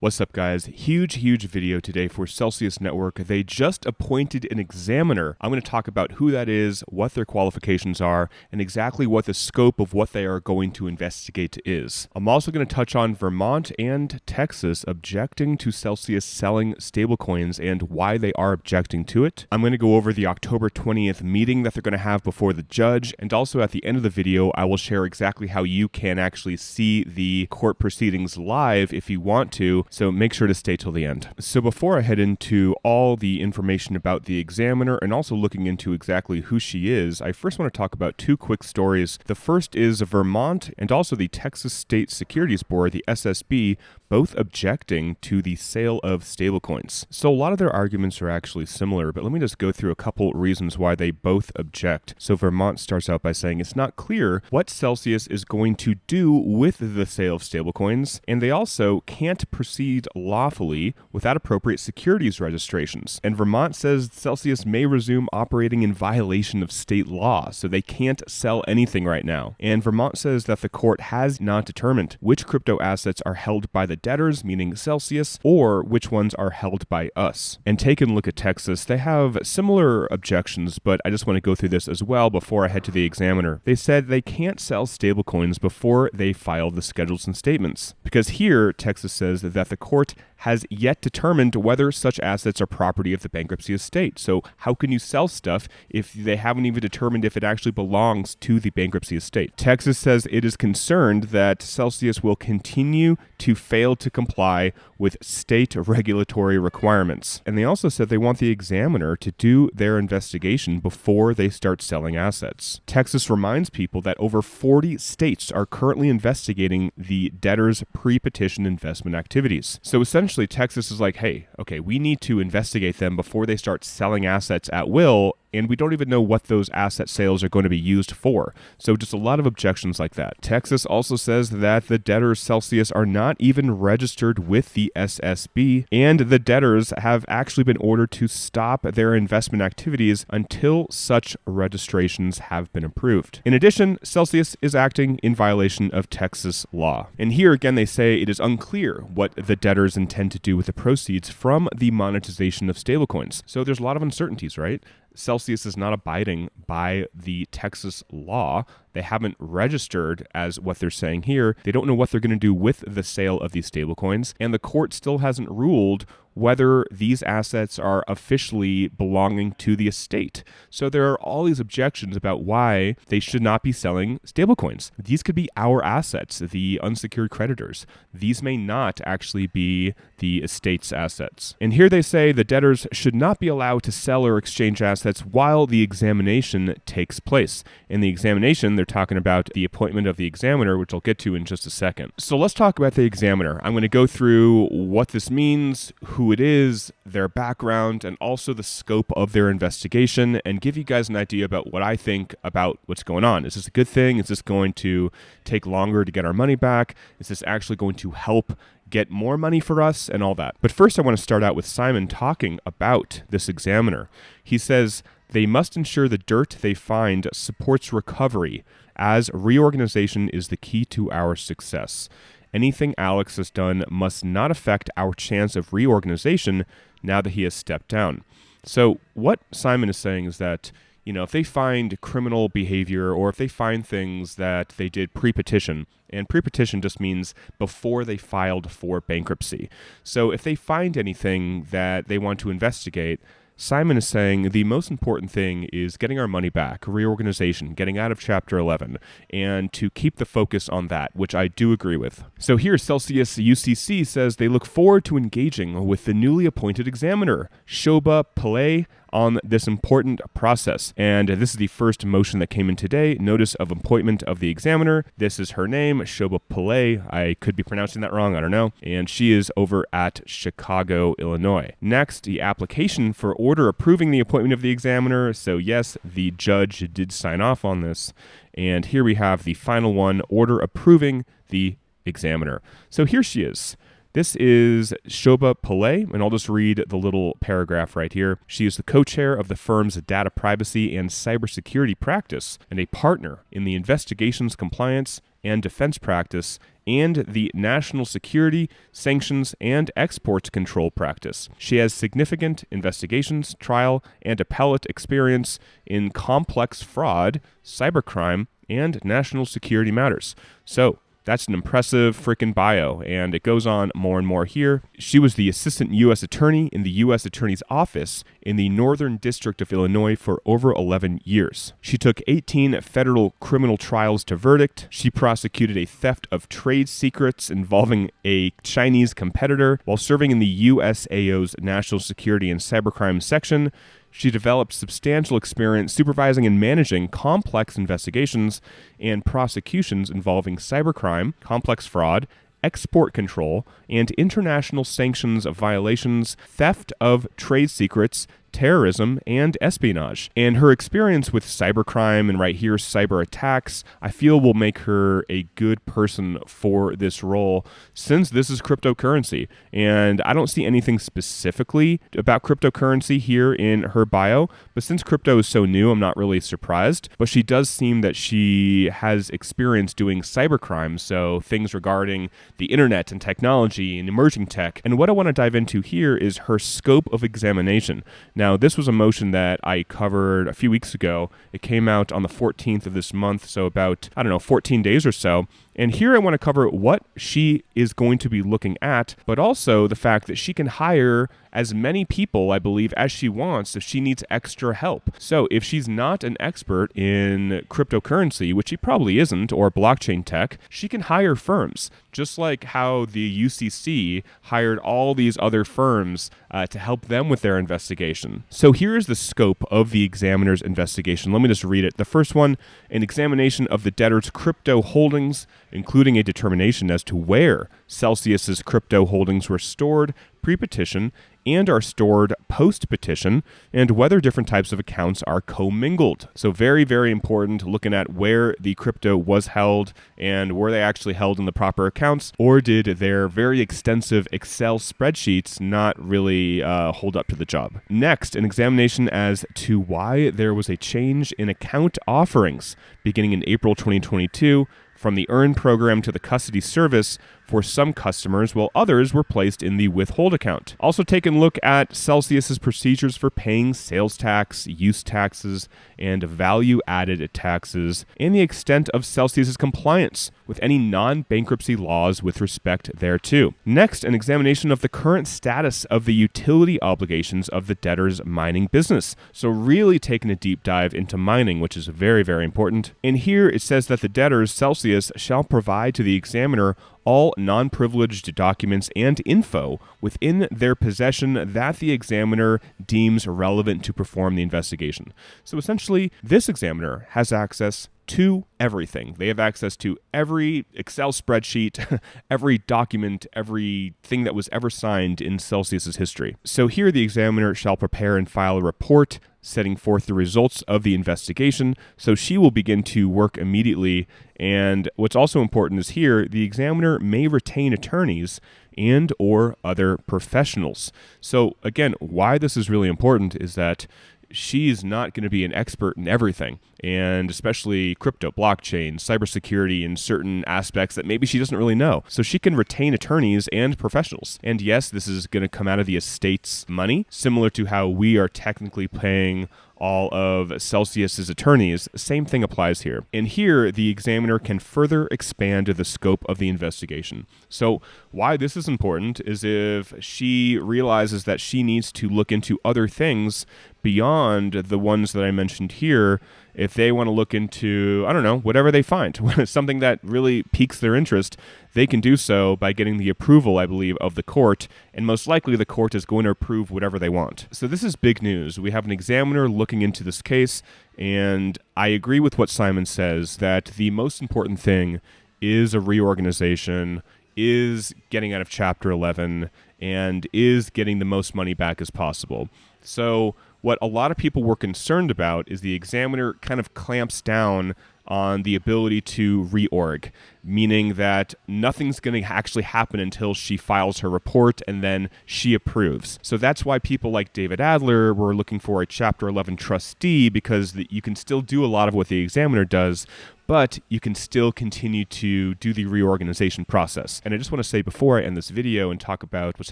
What's up, guys? Huge video today for Celsius Network. They just appointed an examiner. I'm going to talk about who that is, what their qualifications are, and exactly what the scope of what they are going to investigate is. I'm also going to touch on Vermont and Texas objecting to Celsius selling stablecoins and why they are objecting to it. I'm going to go over the October 20th meeting that they're going to have before the judge, and also at the end of the video, I will share exactly how you can actually see the court proceedings live if you want to. So make sure to stay till the end. So before I head into all the information about the examiner and also looking into exactly who she is, I first want to talk about two quick stories. The first is Vermont and also the Texas State Securities Board, the SSB, both objecting to the sale of stablecoins. So a lot of their arguments are actually similar, but let me just go through a couple reasons why they both object. So Vermont starts out by saying it's not clear what Celsius is going to do with the sale of stablecoins, and they also can't proceed lawfully without appropriate securities registrations. And Vermont says Celsius may resume operating in violation of state law, so they can't sell anything right now. And Vermont says that the court has not determined which crypto assets are held by the debtors, meaning Celsius, or which ones are held by us. And take a look at Texas. They have similar objections, but I just want to go through this as well before I head to the examiner. They said they can't sell stablecoins before they file the schedules and statements, because here Texas says that the court has yet determined whether such assets are property of the bankruptcy estate. So how can you sell stuff if they haven't even determined if it actually belongs to the bankruptcy estate? Texas says it is concerned that Celsius will continue to fail to comply with state regulatory requirements. And they also said they want the examiner to do their investigation before they start selling assets. Texas reminds people that over 40 states are currently investigating the debtors' pre-petition investment activities. So essentially, Texas is like, hey, okay, we need to investigate them before they start selling assets at will, and we don't even know what those asset sales are going to be used for. So just a lot of objections like that. Texas also says that the debtors Celsius are not even registered with the SSB, and the debtors have actually been ordered to stop their investment activities until such registrations have been approved. In addition, Celsius is acting in violation of Texas law. And here again, they say it is unclear what the debtors intend to do with the proceeds from the monetization of stablecoins. So there's a lot of uncertainties, right? Celsius is not abiding by the Texas law. They haven't registered as what they're saying here. They don't know what they're going to do with the sale of these stablecoins, and the court still hasn't ruled whether these assets are officially belonging to the estate. So there are all these objections about why they should not be selling stablecoins. These could be our assets, the unsecured creditors. These may not actually be the estate's assets. And here they say the debtors should not be allowed to sell or exchange assets while the examination takes place. In the examination, they're talking about the appointment of the examiner, which I'll get to in just a second. So let's talk about the examiner. I'm going to go through what this means, who it is, their background, and also the scope of their investigation, and give you guys an idea about what I think about what's going on. Is this a good thing? Is this going to take longer to get our money back? Is this actually going to help get more money for us and all that? But first, I want to start out with Simon talking about this examiner. He says, they must ensure the dirt they find supports recovery, as reorganization is the key to our success. Anything Alex has done must not affect our chance of reorganization now that he has stepped down. So what Simon is saying is that, if they find criminal behavior or if they find things that they did pre-petition, and pre-petition just means before they filed for bankruptcy. So if they find anything that they want to investigate, Simon is saying the most important thing is getting our money back, reorganization, getting out of Chapter 11, and to keep the focus on that, which I do agree with. So here, Celsius UCC says they look forward to engaging with the newly appointed examiner, Shoba Pillay, on this important process. And this is the first motion that came in today, notice of appointment of the examiner. This is her name, Shoba Pillay. I could be pronouncing that wrong, I don't know. And she is over at Chicago, Illinois. Next, the application for order approving the appointment of the examiner. So yes, the judge did sign off on this. And here we have the final one, order approving the examiner. So here she is. This is Shoba Pillay, and I'll just read the little paragraph right here. She is the co-chair of the firm's data privacy and cybersecurity practice and a partner in the investigations, compliance, and Defense Practice, and the National Security, Sanctions, and Exports Control Practice. She has significant investigations, trial, and appellate experience in complex fraud, cybercrime, and national security matters. So, that's an impressive freaking bio, and it goes on more and more here. She was the Assistant U.S. Attorney in the U.S. Attorney's Office in the Northern District of Illinois for over 11 years. She took 18 federal criminal trials to verdict. She prosecuted a theft of trade secrets involving a Chinese competitor while serving in the USAO's National Security and Cybercrime Section. She developed substantial experience supervising and managing complex investigations and prosecutions involving cybercrime, complex fraud, export control, and international sanctions violations, theft of trade secrets, terrorism, and espionage. And her experience with cybercrime and right here, cyber attacks, I feel will make her a good person for this role since this is cryptocurrency. And I don't see anything specifically about cryptocurrency here in her bio, but since crypto is so new, I'm not really surprised. But she does seem that she has experience doing cybercrime, so things regarding the internet and technology and emerging tech. And what I want to dive into here is her scope of examination. Now, this was a motion that I covered a few weeks ago. It came out on the 14th of this month, so about, 14 days or so. And here I want to cover what she is going to be looking at, but also the fact that she can hire as many people, I believe, as she wants if she needs extra help. So if she's not an expert in cryptocurrency, which she probably isn't, or blockchain tech, she can hire firms, just like how the UCC hired all these other firms to help them with their investigation. So here is the scope of the examiner's investigation. Let me just read it. The first one, an examination of the debtor's crypto holdings, including a determination as to where Celsius's crypto holdings were stored pre-petition and are stored post-petition, and whether different types of accounts are commingled. So very, very important, looking at where the crypto was held and were they actually held in the proper accounts, or did their very extensive Excel spreadsheets not really hold up to the job. Next, an examination as to why there was a change in account offerings beginning in April 2022 from the Earn program to the custody service for some customers, while others were placed in the Withhold account. Also taking a look at Celsius's procedures for paying sales tax, use taxes, and value-added taxes, and the extent of Celsius's compliance with any non-bankruptcy laws with respect thereto. Next, an examination of the current status of the utility obligations of the debtor's mining business. So really taking a deep dive into mining, which is very, very important. And here it says that the debtors, Celsius, shall provide to the examiner all non-privileged documents and info within their possession that the examiner deems relevant to perform the investigation. So essentially, this examiner has access to everything. They have access to every Excel spreadsheet, every document, everything that was ever signed in Celsius's history. So here the examiner shall prepare and file a report setting forth the results of the investigation, so she will begin to work immediately. And what's also important is here, the examiner may retain attorneys and or other professionals. So again, why this is really important is that she's not going to be an expert in everything, and especially crypto, blockchain, cybersecurity, and certain aspects that maybe she doesn't really know. So she can retain attorneys and professionals. And yes, this is going to come out of the estate's money, similar to how we are technically paying all of Celsius's attorneys. Same thing applies here. And here, the examiner can further expand the scope of the investigation. So why this is important is if she realizes that she needs to look into other things beyond the ones that I mentioned here, if they want to look into, whatever they find, something that really piques their interest, they can do so by getting the approval, I believe, of the court, and most likely the court is going to approve whatever they want. So this is big news. We have an examiner looking into this case, and I agree with what Simon says, that the most important thing is a reorganization, is getting out of Chapter 11, and is getting the most money back as possible. So what a lot of people were concerned about is the examiner kind of clamps down on the ability to reorg, meaning that nothing's going to actually happen until she files her report and then she approves. So that's why people like David Adler were looking for a Chapter 11 trustee, because you can still do a lot of what the examiner does, but you can still continue to do the reorganization process. And I just want to say before I end this video and talk about what's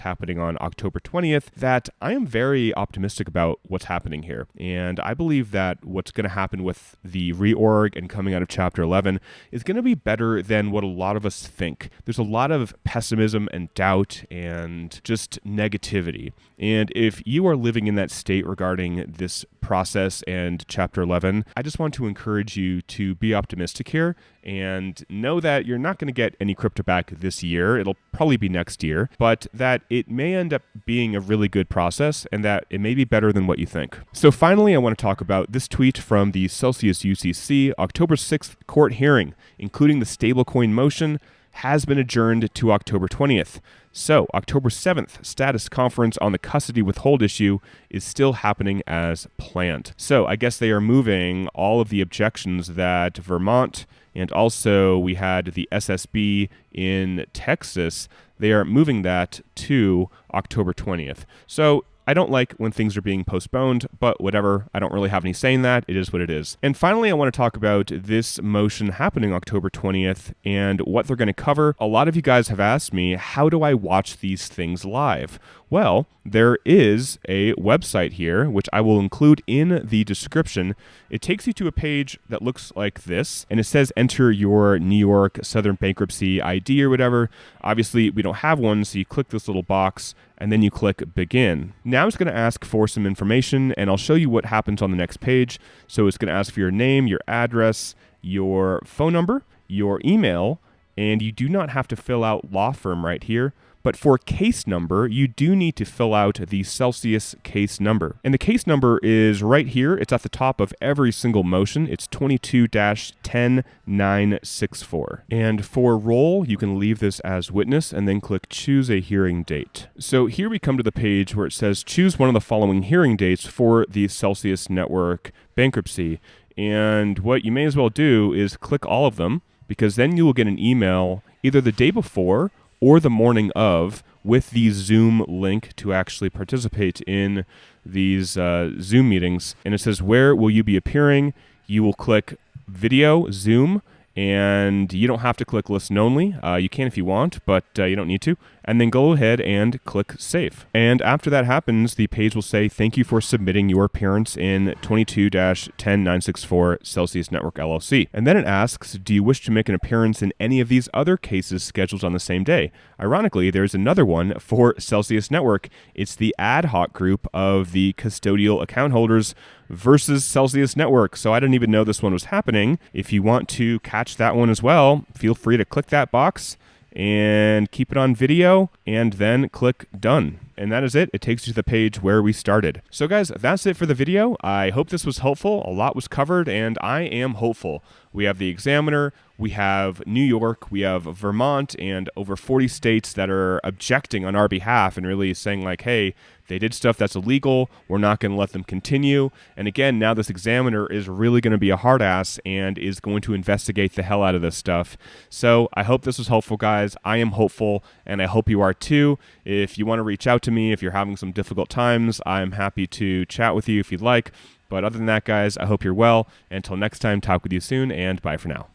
happening on October 20th, that I am very optimistic about what's happening here. And I believe that what's going to happen with the reorg and coming out of Chapter 11 is going to be better than what a lot of us think. There's a lot of pessimism and doubt and just negativity. And if you are living in that state regarding this process and Chapter 11, I just want to encourage you to be optimistic here and know that you're not going to get any crypto back this year. It'll probably be next year, but that it may end up being a really good process and that it may be better than what you think. So finally, I want to talk about this tweet from the Celsius UCC. October 6th court hearing, including the stablecoin motion, has been adjourned to October 20th. So, October 7th, status conference on the custody withhold issue is still happening as planned. So, I guess they are moving all of the objections that Vermont and also we had the SSB in Texas, they are moving that to October 20th. So, I don't like when things are being postponed, but whatever. I don't really have any say in that. It is what it is. And finally, I want to talk about this motion happening October 20th and what they're going to cover. A lot of you guys have asked me, how do I watch these things live? Well, there is a website here, which I will include in the description. It takes you to a page that looks like this, and it says enter your New York Southern Bankruptcy ID or whatever. Obviously, we don't have one, so you click this little box, and then you click begin. Now it's going to ask for some information, and I'll show you what happens on the next page. So it's going to ask for your name, your address, your phone number, your email, and you do not have to fill out law firm right here. But for case number, you do need to fill out the Celsius case number. And the case number is right here. It's at the top of every single motion. It's 22-10964. And for roll, you can leave this as witness and then click choose a hearing date. So here we come to the page where it says choose one of the following hearing dates for the Celsius Network bankruptcy. And what you may as well do is click all of them, because then you will get an email either the day before or the morning of with the Zoom link to actually participate in these Zoom meetings. And it says, where will you be appearing? You will click video, Zoom, and you don't have to click listen only. You can if you want, but you don't need to. And then go ahead and click save. And after that happens, the page will say, thank you for submitting your appearance in 22-10964 Celsius Network LLC. And then it asks, do you wish to make an appearance in any of these other cases scheduled on the same day? Ironically, there's another one for Celsius Network. It's the ad hoc group of the custodial account holders versus Celsius Network. So I didn't even know this one was happening. If you want to catch that one as well, feel free to click that box and keep it on video and then click done. And that is it. It takes you to the page where we started. So guys, that's it for the video. I hope this was helpful. A lot was covered and I am hopeful. We have the Examiner, we have New York, we have Vermont, and over 40 states that are objecting on our behalf and really saying like, hey, they did stuff that's illegal. We're not going to let them continue. And again, now this Examiner is really going to be a hard ass and is going to investigate the hell out of this stuff. So I hope this was helpful, guys. I am hopeful, and I hope you are too. If you want to reach out to me, if you're having some difficult times, I'm happy to chat with you if you'd like. But other than that, guys, I hope you're well. Until next time, talk with you soon, and bye for now.